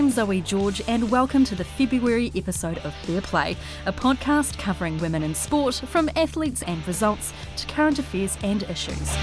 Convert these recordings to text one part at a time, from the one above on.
I'm Zoe George and welcome to the February episode of Fair Play, a podcast covering women in sport, from athletes and results to current affairs and issues.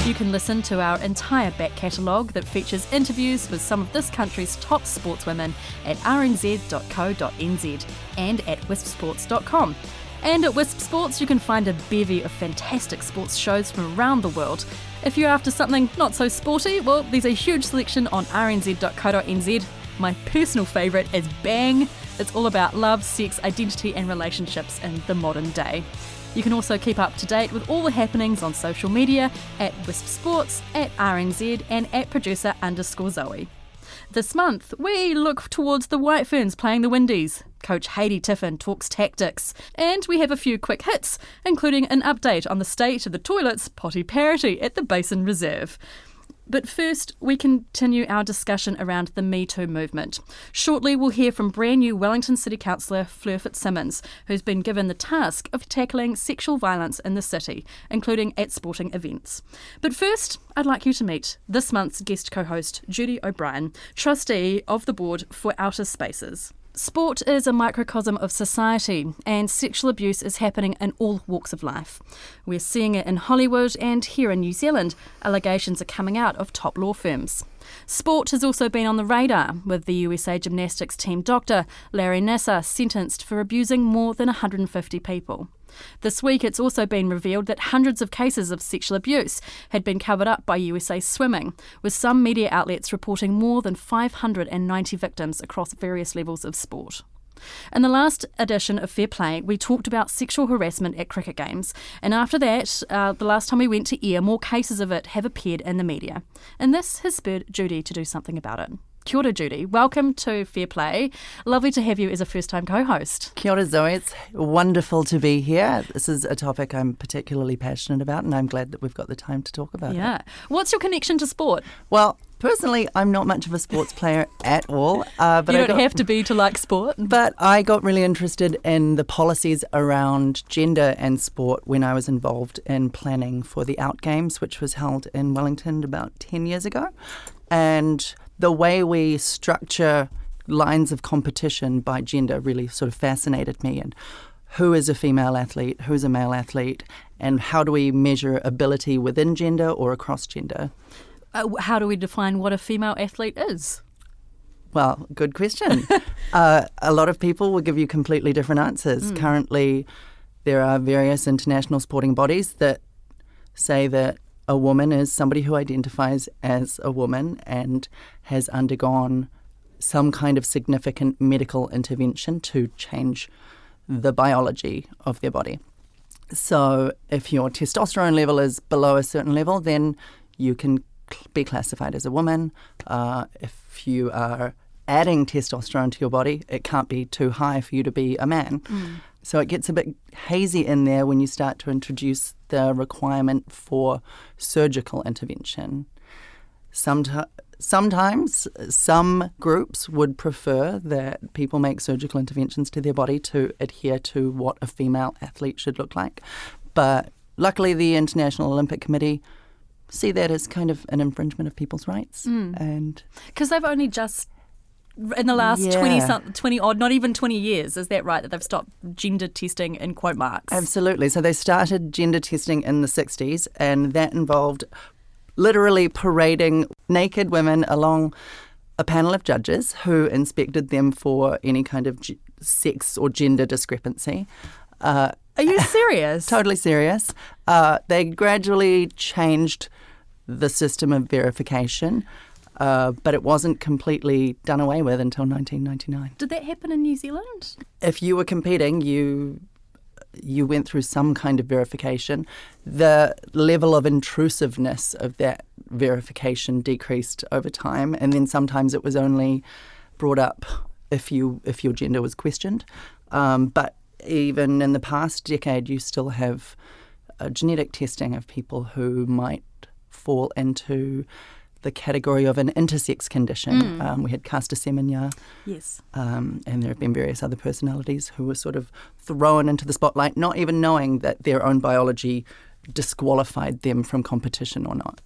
You can listen to our entire back catalogue that features interviews with some of this country's top sportswomen at rnz.co.nz and at wispsports.com. And at Wisp Sports you can find a bevy of fantastic sports shows from around the world. If you're after something not so sporty, well, there's a huge selection on rnz.co.nz. My personal favourite is Bang. It's all about love, sex, identity and relationships in the modern day. You can also keep up to date with all the happenings on social media at Wisp Sports, at RNZ and at producer_Zoe. This month, we look towards the White Ferns playing the Windies. Coach Haidee Tiffen talks tactics. And we have a few quick hits, including an update on the state of the toilets Potty Parity at the Basin Reserve. But first, we continue our discussion around the Me Too movement. Shortly, we'll hear from brand new Wellington City Councillor Fleur Fitzsimons, who's been given the task of tackling sexual violence in the city, including at sporting events. But first, I'd like you to meet this month's guest co-host, Judy O'Brien, trustee of the board for Outer Spaces. Sport is a microcosm of society, and sexual abuse is happening in all walks of life. We're seeing it in Hollywood, and here in New Zealand, allegations are coming out of top law firms. Sport has also been on the radar, with the USA gymnastics team doctor Larry Nassar sentenced for abusing more than 150 people. This week it's also been revealed that hundreds of cases of sexual abuse had been covered up by USA Swimming, with some media outlets reporting more than 590 victims across various levels of sport. In the last edition of Fair Play, we talked about sexual harassment at cricket games, and after that, the last time we went to air, more cases of it have appeared in the media. And this has spurred Judy to do something about it. Kia ora, Judy. Welcome to Fair Play. Lovely to have you as a first-time co-host. Kia ora, Zoe. It's wonderful to be here. This is a topic I'm particularly passionate about, and I'm glad that we've got the time to talk about it. Yeah. What's your connection to sport? Well, personally, I'm not much of a sports player at all. But you don't have to be to like sport. But I got really interested in the policies around gender and sport when I was involved in planning for the Out Games, which was held in Wellington about 10 years ago. And the way we structure lines of competition by gender really sort of fascinated me. And who is a female athlete, who's a male athlete, and how do we measure ability within gender or across gender? How do we define what a female athlete is? Well, good question. A lot of people will give you completely different answers. Currently, there are various international sporting bodies that say that a woman is somebody who identifies as a woman and has undergone some kind of significant medical intervention to change the biology of their body. So if your testosterone level is below a certain level, then you can be classified as a woman. If you are adding testosterone to your body, it can't be too high for you to be a man. So it gets a bit hazy in there when you start to introduce the requirement for surgical intervention. Sometimes some groups would prefer that people make surgical interventions to their body to adhere to what a female athlete should look like. But luckily the International Olympic Committee see that as kind of an infringement of people's rights. And because they've only just in the last 20 odd, not even 20 years, is that right, that they've stopped gender testing in quote marks? Absolutely. So they started gender testing in the 60s, and that involved literally parading naked women along a panel of judges who inspected them for any kind of sex or gender discrepancy. Are you serious? Totally serious. They gradually changed the system of verification. But it wasn't completely done away with until 1999. Did that happen in New Zealand? If you were competing, you went through some kind of verification. The level of intrusiveness of that verification decreased over time, and then sometimes it was only brought up if your gender was questioned. But even in the past decade, you still have genetic testing of people who might fall into the category of an intersex condition. We had Caster Semenya. Yes. And there have been various other personalities who were sort of thrown into the spotlight, not even knowing that their own biology disqualified them from competition or not.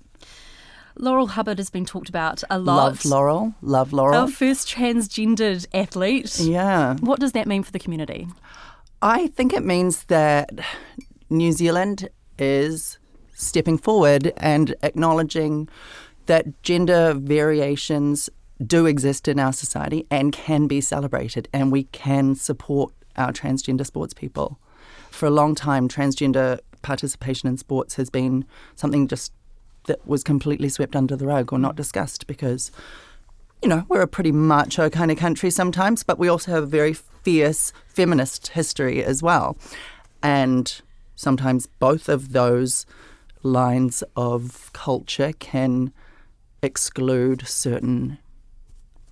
Laurel Hubbard has been talked about a lot. Love Laurel. Our first transgendered athlete. Yeah. What does that mean for the community? I think it means that New Zealand is stepping forward and acknowledging that gender variations do exist in our society and can be celebrated, and we can support our transgender sports people. For a long time, transgender participation in sports has been something just that was completely swept under the rug or not discussed because, we're a pretty macho kind of country sometimes, but we also have a very fierce feminist history as well. And sometimes both of those lines of culture can exclude certain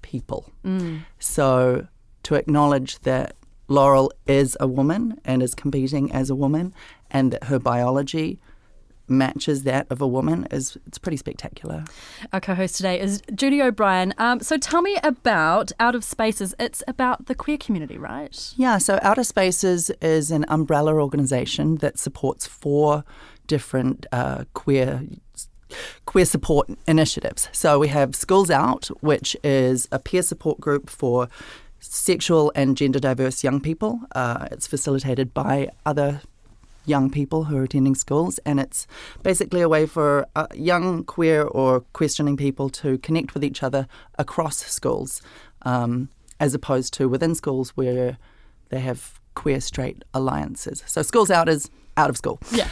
people. So to acknowledge that Laurel is a woman and is competing as a woman and that her biology matches that of a woman it's pretty spectacular. Our co-host today is Judy O'Brien. So tell me about Out of Spaces. It's about the queer community, right? Yeah, so Out of Spaces is an umbrella organisation that supports 4 different queer support initiatives. So we have Schools Out, which is a peer support group for sexual and gender diverse young people. It's facilitated by other young people who are attending schools, and it's basically a way for young queer or questioning people to connect with each other across schools, as opposed to within schools where they have queer straight alliances. So Schools Out is out of school. Yeah.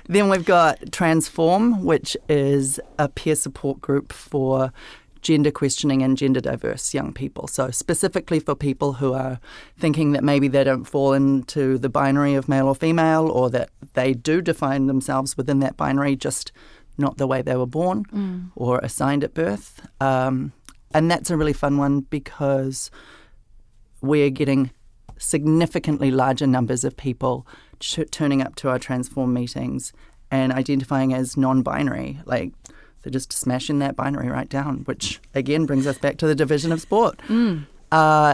Then we've got Transform, which is a peer support group for gender questioning and gender diverse young people. So specifically for people who are thinking that maybe they don't fall into the binary of male or female, or that they do define themselves within that binary, just not the way they were born or assigned at birth. And that's a really fun one because we're getting significantly larger numbers of people turning up to our Transform meetings and identifying as non-binary. Like, they're just smashing that binary right down, which again brings us back to the division of sport. And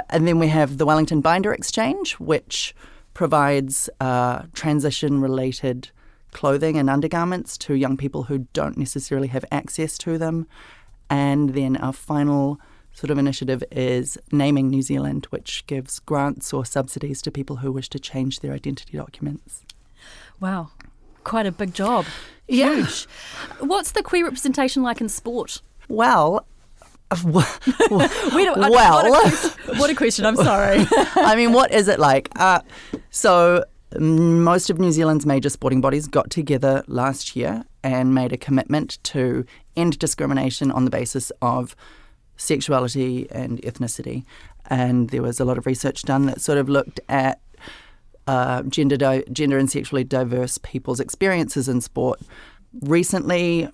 then we have the Wellington Binder Exchange, which provides transition-related clothing and undergarments to young people who don't necessarily have access to them. And then our final sort of initiative is Naming New Zealand, which gives grants or subsidies to people who wish to change their identity documents. Wow. Quite a big job. Yeah. Huge. What's the queer representation like in sport? Well, What a question. I'm sorry. I mean, what is it like? So most of New Zealand's major sporting bodies got together last year and made a commitment to end discrimination on the basis of sexuality and ethnicity. And there was a lot of research done that sort of looked at gender and sexually diverse people's experiences in sport. Recently,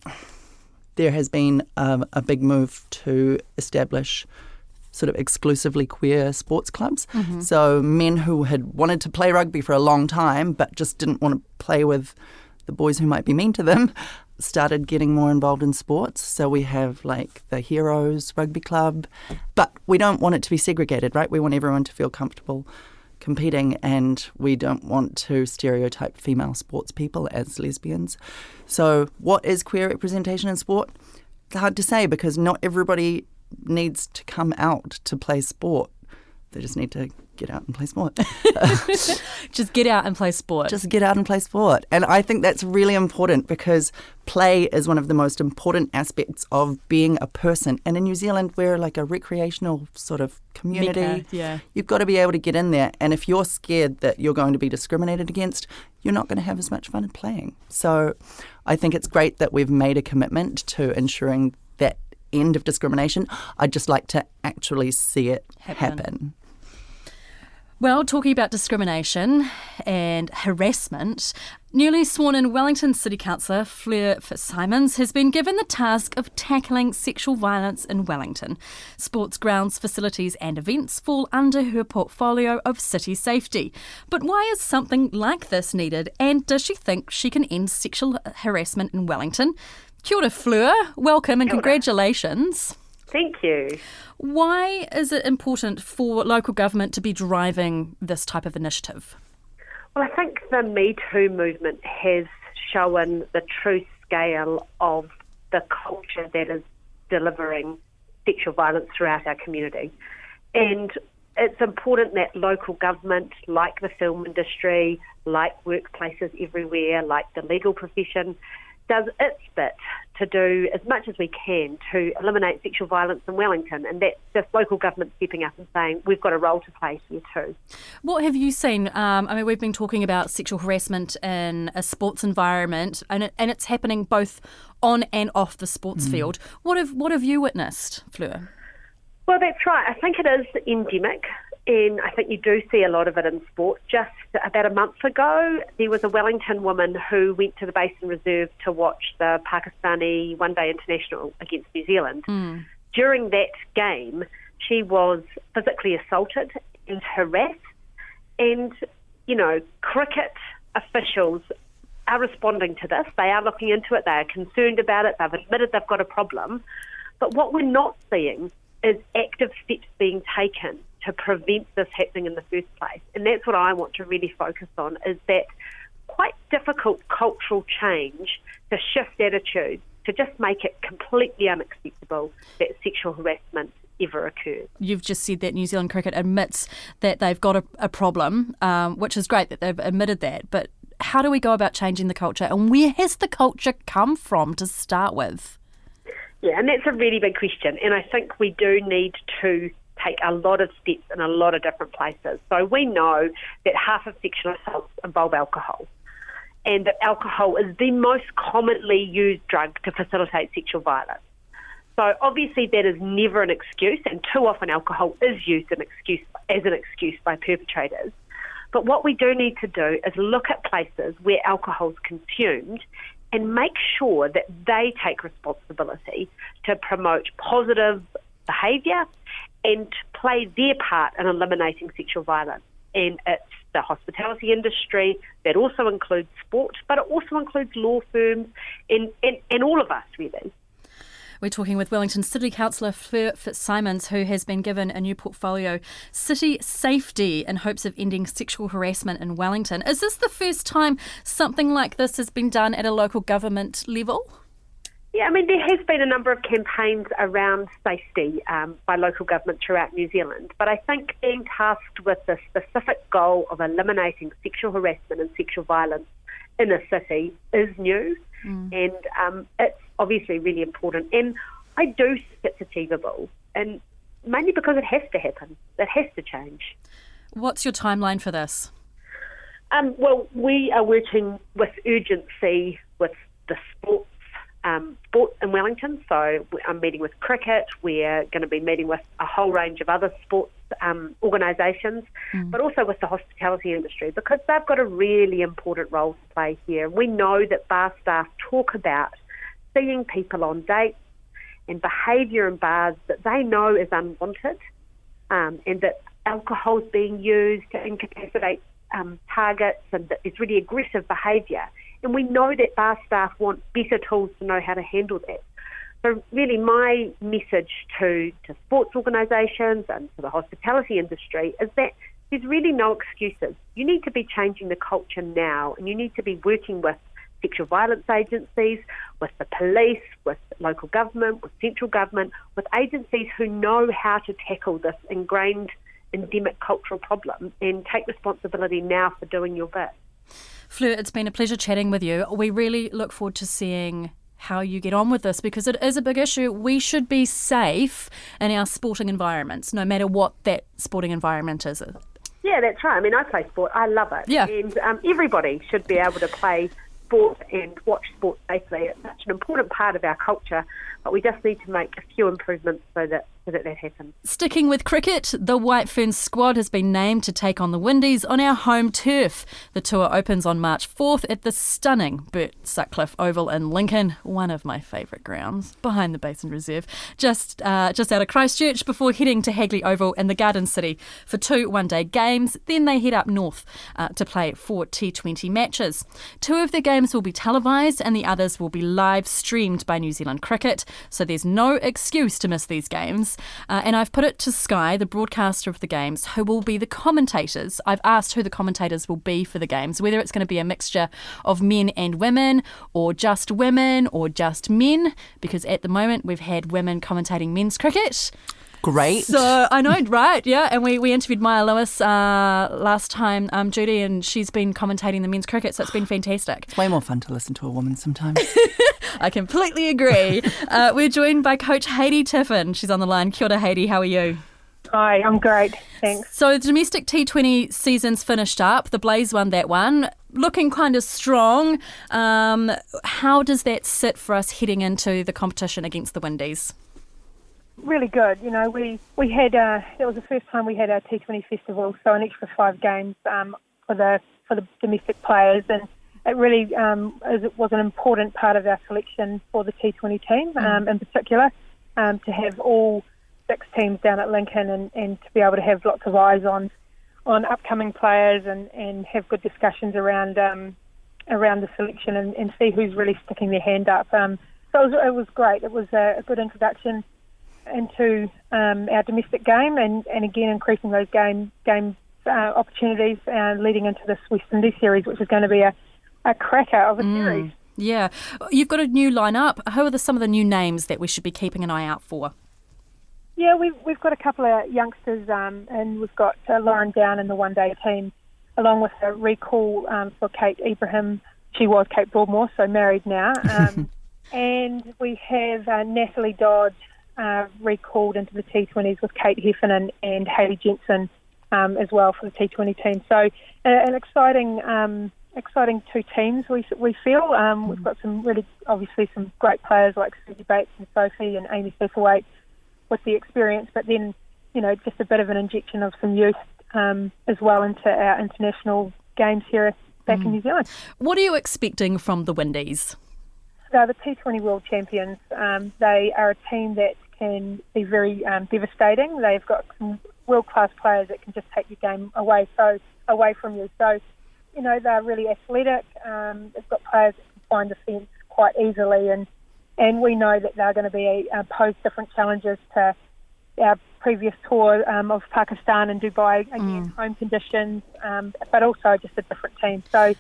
there has been a big move to establish sort of exclusively queer sports clubs. So men who had wanted to play rugby for a long time but just didn't want to play with the boys who might be mean to them started getting more involved in sports. So we have like the Heroes Rugby Club, but we don't want it to be segregated, right? We want everyone to feel comfortable competing, and we don't want to stereotype female sports people as lesbians. So what is queer representation in sport? It's hard to say because not everybody needs to come out to play sport. They just need to get out and play sport. Just get out and play sport. Just get out and play sport. And I think that's really important because play is one of the most important aspects of being a person. And in New Zealand, we're like a recreational sort of community. Mecca, yeah. You've got to be able to get in there. And if you're scared that you're going to be discriminated against, you're not going to have as much fun playing. So I think it's great that we've made a commitment to ensuring that end of discrimination. I'd just like to actually see it happen. Well, talking about discrimination and harassment, newly sworn in Wellington City Councillor Fleur Fitzsimons has been given the task of tackling sexual violence in Wellington. Sports grounds, facilities and events fall under her portfolio of city safety. But why is something like this needed, and does she think she can end sexual harassment in Wellington? Kia ora, Fleur. Welcome and congratulations. Thank you. Why is it important for local government to be driving this type of initiative? Well, I think the Me Too movement has shown the true scale of the culture that is delivering sexual violence throughout our community. And it's important that local government, like the film industry, like workplaces everywhere, like the legal profession, does its bit to do as much as we can to eliminate sexual violence in Wellington. And that's just local government stepping up and saying, we've got a role to play here too. What have you seen? We've been talking about sexual harassment in a sports environment, and it's happening both on and off the sports field. What have you witnessed, Fleur? Well, that's right. I think it is endemic, and I think you do see a lot of it in sport. Just about a month ago, there was a Wellington woman who went to the Basin Reserve to watch the Pakistani one-day international against New Zealand. During that game, she was physically assaulted and harassed, and, cricket officials are responding to this. They are looking into it. They are concerned about it. They've admitted they've got a problem. But what we're not seeing is active steps being taken to prevent this happening in the first place. And that's what I want to really focus on, is that quite difficult cultural change to shift attitudes, to just make it completely unacceptable that sexual harassment ever occurs. You've just said that New Zealand cricket admits that they've got a problem, which is great that they've admitted that. But how do we go about changing the culture, and where has the culture come from to start with? Yeah, and that's a really big question. And I think we do need to take a lot of steps in a lot of different places. So we know that half of sexual assaults involve alcohol, and that alcohol is the most commonly used drug to facilitate sexual violence. So obviously that is never an excuse, and too often alcohol is used as an excuse by perpetrators. But what we do need to do is look at places where alcohol is consumed and make sure that they take responsibility to promote positive behaviour and play their part in eliminating sexual violence. And it's the hospitality industry, that also includes sport, but it also includes law firms and all of us, really. We're talking with Wellington City Councillor Fleur Fitzsimons, who has been given a new portfolio, City Safety, in hopes of ending sexual harassment in Wellington. Is this the first time something like this has been done at a local government level? Yeah, there has been a number of campaigns around safety by local government throughout New Zealand, but I think being tasked with the specific goal of eliminating sexual harassment and sexual violence in a city is new, and it's obviously really important. And I do think it's achievable, and mainly because it has to happen. It has to change. What's your timeline for this? Well, we are working with urgency with the sport in Wellington. So I'm meeting with cricket. We're going to be meeting with a whole range of other sports organisations, but also with the hospitality industry, because they've got a really important role to play here. We know that bar staff talk about seeing people on dates and behaviour in bars that they know is unwanted, and that alcohol is being used to incapacitate targets, and that it's really aggressive behaviour. And we know that bar staff want better tools to know how to handle that. So really my message to sports organisations and to the hospitality industry is that there's really no excuses. You need to be changing the culture now, and you need to be working with sexual violence agencies, with the police, with local government, with central government, with agencies who know how to tackle this ingrained endemic cultural problem, and take responsibility now for doing your bit. Fleur, it's been a pleasure chatting with you. We really look forward to seeing how you get on with this, because it is a big issue. We should be safe in our sporting environments, no matter what that sporting environment is. Yeah, that's right. I play sport. I love it. Yeah. And everybody should be able to play sport and watch sport safely. It's such an important part of our culture, but we just need to make a few improvements so that happens. Sticking with cricket, the White Ferns squad has been named to take on the Windies on our home turf. The tour opens on March 4th at the stunning Burt Sutcliffe Oval in Lincoln, one of my favourite grounds, behind the Basin Reserve, just out of Christchurch, before heading to Hagley Oval in the Garden City for 2 one-day games. Then they head up north to play 4 T20 matches. 2 of the games will be televised and the others will be live streamed by New Zealand Cricket, so there's no excuse to miss these games. games, and I've put it to Sky, the broadcaster of the games, who will be the commentators. I've asked who the commentators will be for the games, whether it's going to be a mixture of men and women, or just women, or just men, because at the moment we've had women commentating men's cricket. Great. So I know, right? Yeah, and we interviewed Maya Lewis last time, Judy, and she's been commentating the men's cricket, so it's been fantastic. It's way more fun to listen to a woman sometimes. I completely agree. We're joined by Coach Haidee Tiffen. She's on the line. Kia ora, Haidee. How are you? Hi, I'm great. Thanks. So the domestic T20 season's finished up. The Blaze won that one. Looking kind of strong. How does that sit for us heading into the competition against the Windies? Really good. You know, we had it was the first time we had our T20 festival, so an extra 5 games for the domestic players, and it really was an important part of our selection for the T20 team in particular, to have all 6 teams down at Lincoln and to be able to have lots of eyes on upcoming players and have good discussions around the selection and see who's really sticking their hand up. So it was great. It was a good introduction into our domestic game and again increasing those game opportunities leading into this West Indies series, which is going to be a cracker of a series. Yeah. You've got a new lineup. Who are some of the new names that we should be keeping an eye out for? Yeah, we've got a couple of youngsters and we've got Lauren Down in the one-day team, along with a recall for Kate Ibrahim. She was Kate Broadmoor, so married now. And we have Natalie Dodge recalled into the T20s with Kate Heffernan and Hayley Jensen as well for the T20 team. So an exciting 2 teams we feel. We've got some great players like Susie Bates and Sophie and Amy Satterthwaite with the experience, but then, you know, just a bit of an injection of some youth as well into our international games here back in New Zealand. What are you expecting from the Windies? They're the T20 World Champions. They are a team that can be very devastating. They've got some world-class players that can just take your game away from you. So, you know, they're really athletic. They've got players that can find the fence quite easily, and we know that they're going to pose different challenges to our previous tour of Pakistan and Dubai, again, home conditions, but also just a different team. So,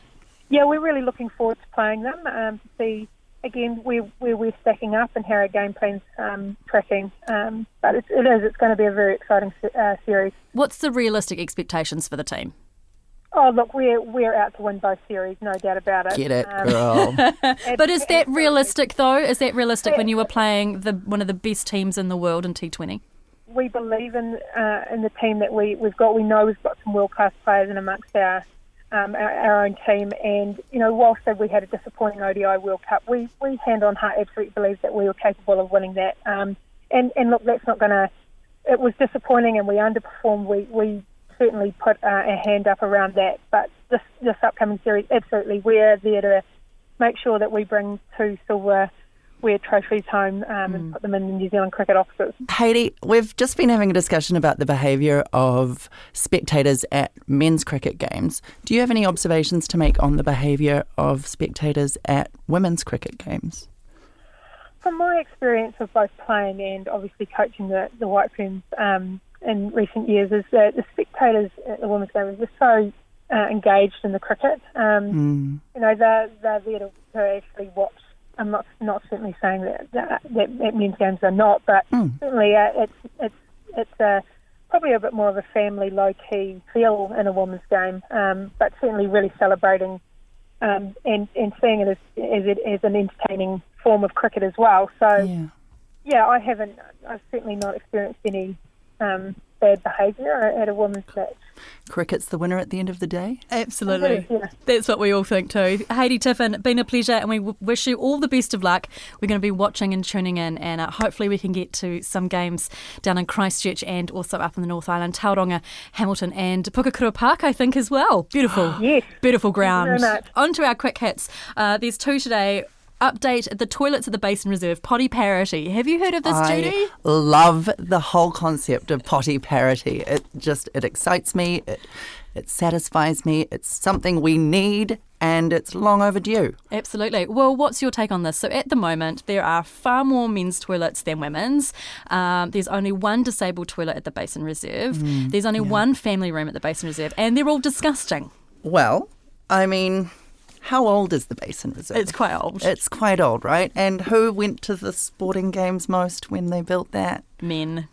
yeah, we're really looking forward to playing them to see, again, where we're stacking up and how our game plan's tracking. But it's going to be a very exciting series. What's the realistic expectations for the team? Oh, look, we're out to win both series, no doubt about it. Get it, girl. But is that realistic, though? Is that realistic when you were playing one of the best teams in the world in T20? We believe in the team that we've got. We know we've got some world-class players in amongst our own team, and you know, whilst we had a disappointing ODI World Cup, we hand on heart absolutely believe that we were capable of winning that. And look, that's not going to. It was disappointing, and we underperformed. We certainly put a hand up around that, but this upcoming series, absolutely, we're there to make sure that we bring 2 silverware trophies home and put them in the New Zealand cricket offices. Haidee, we've just been having a discussion about the behaviour of spectators at men's cricket games. Do you have any observations to make on the behaviour of spectators at women's cricket games? From my experience of both playing and obviously coaching the White Ferns in recent years, is that the spectators at the women's games are so engaged in the cricket. You know, they're there to actually watch. I'm not certainly saying that men's games are not, but certainly it's probably a bit more of a family, low-key feel in a women's game, but certainly really celebrating and seeing it as an entertaining form of cricket as well. So, yeah, I've certainly not experienced any bad behaviour at a women's match. Cricket's the winner at the end of the day? Absolutely. Yeah. That's what we all think too. Haidee Tiffen, been a pleasure, and we wish you all the best of luck. We're going to be watching and tuning in, and hopefully we can get to some games down in Christchurch and also up in the North Island, Tauranga, Hamilton and Pukakura Park, I think, as well. Beautiful. Yes. Beautiful ground. Thank you very much. On to our quick hits. There's 2 today. Update the toilets at the Basin Reserve, Potty Parity. Have you heard of this, Judy? I love the whole concept of potty parity. It excites me. It satisfies me. It's something we need and it's long overdue. Absolutely. Well, what's your take on this? So at the moment, there are far more men's toilets than women's. There's only one disabled toilet at the Basin Reserve. There's only one family room at the Basin Reserve, and they're all disgusting. Well, I mean, how old is the Basin Reserve? It's quite old. It's quite old, right? And who went to the sporting games most when they built that? Men.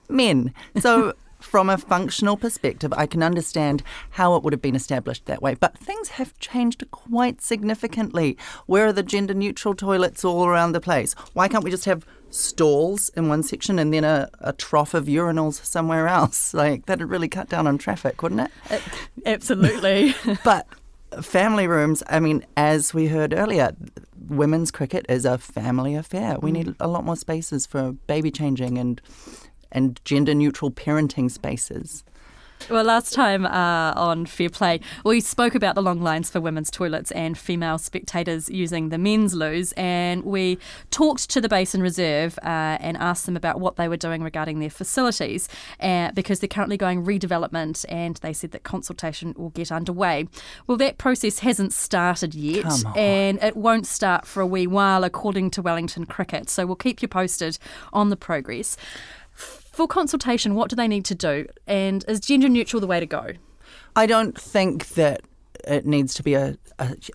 So from a functional perspective, I can understand how it would have been established that way. But things have changed quite significantly. Where are the gender-neutral toilets all around the place? Why can't we just have stalls in one section and then a trough of urinals somewhere else? Like, that would really cut down on traffic, wouldn't it? Absolutely. But family rooms, I mean, as we heard earlier, women's cricket is a family affair. We need a lot more spaces for baby changing and gender-neutral parenting spaces. Well, last time on Fair Play, we spoke about the long lines for women's toilets and female spectators using the men's loos, and we talked to the Basin Reserve and asked them about what they were doing regarding their facilities, because they're currently going redevelopment, and they said that consultation will get underway. Well, that process hasn't started yet, and it won't start for a wee while, according to Wellington Cricket, so we'll keep you posted on the progress. For consultation, what do they need to do? And is gender neutral the way to go? I don't think that it needs to be a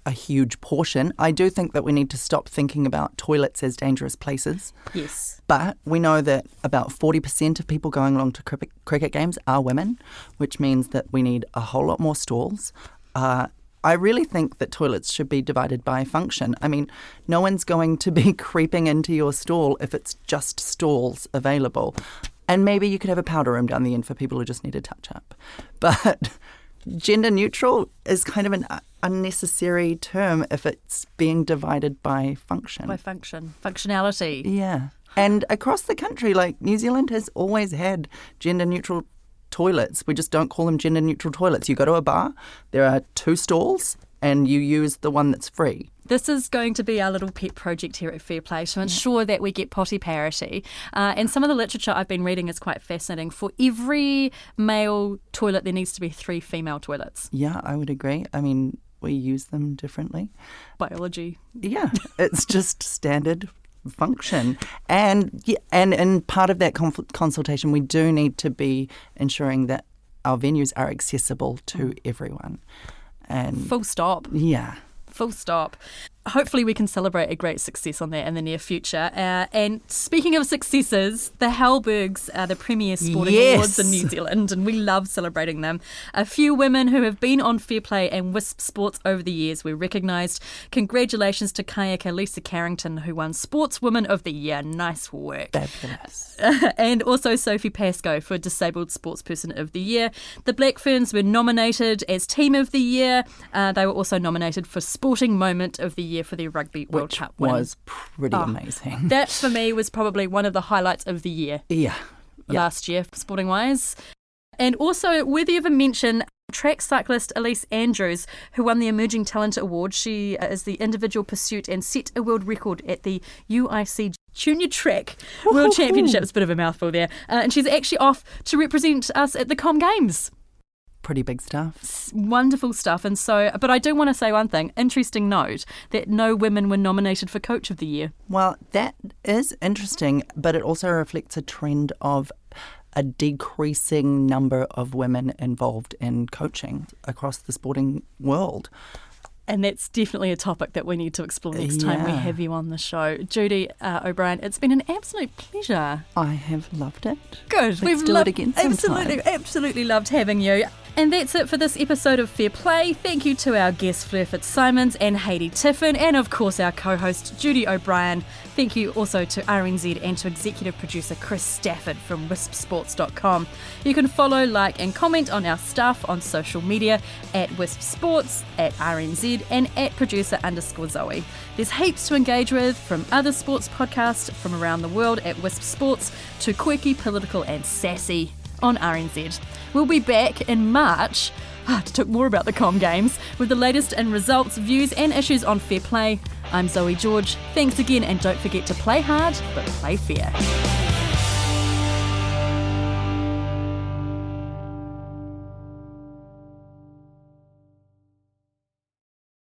huge portion. I do think that we need to stop thinking about toilets as dangerous places. Yes. But we know that about 40% of people going along to cricket games are women, which means that we need a whole lot more stalls. I really think that toilets should be divided by function. I mean, no one's going to be creeping into your stall if it's just stalls available. And maybe you could have a powder room down the end for people who just need a touch-up. But gender neutral is kind of an unnecessary term if it's being divided by function. By function. Functionality. Yeah. And across the country, like, New Zealand has always had gender neutral toilets. We just don't call them gender neutral toilets. You go to a bar, there are 2 stalls, and you use the one that's free. This is going to be our little pet project here at Fair Play to ensure that we get potty parity. And some of the literature I've been reading is quite fascinating. For every male toilet, there needs to be 3 female toilets. Yeah, I would agree. I mean, we use them differently. Biology. Yeah, it's just standard function. And in part of that consultation, we do need to be ensuring that our venues are accessible to everyone. And full stop. Yeah. Full stop. Hopefully we can celebrate a great success on that in the near future. And speaking of successes, the Halbergs are the premier sporting awards in New Zealand, and we love celebrating them. A few women who have been on Fair Play and Wisp Sports over the years were recognised. Congratulations to kayaker Lisa Carrington, who won Sportswoman of the Year. Nice work. Fabulous. And also Sophie Pascoe for Disabled Sportsperson of the Year. The Black Ferns were nominated as Team of the Year. They were also nominated for Sporting Moment of the Year for their Rugby World Cup win. Which was pretty amazing. That, for me, was probably one of the highlights of the year. Yeah. Last year, sporting-wise. And also, worthy of a mention, track cyclist Elise Andrews, who won the Emerging Talent Award. She is the individual pursuit and set a world record at the UIC Junior Track World Championship. It's a bit of a mouthful there. And she's actually off to represent us at the Com Games. Pretty big stuff. Wonderful stuff. And so, but I do want to say one thing, interesting note, that no women were nominated for Coach of the Year. Well, that is interesting, but it also reflects a trend of a decreasing number of women involved in coaching across the sporting world. And that's definitely a topic that we need to explore next time we have you on the show. Judy O'Brien, it's been an absolute pleasure. I have loved it. Good. Let's do it again sometime. Absolutely loved having you. And that's it for this episode of Fair Play. Thank you to our guests Fleur Fitzsimons and Haidee Tiffen, and of course our co-host Judy O'Brien. Thank you also to RNZ and to executive producer Chris Stafford from wispsports.com. You can follow, like and comment on our stuff on social media at wispsports, at RNZ and at producer_Zoe. There's heaps to engage with, from other sports podcasts from around the world at Wisp Sports to quirky, political and sassy on RNZ. We'll be back in March to talk more about the Com Games with the latest in results, views and issues on Fair Play. I'm Zoe George. Thanks again, and don't forget to play hard but play fair.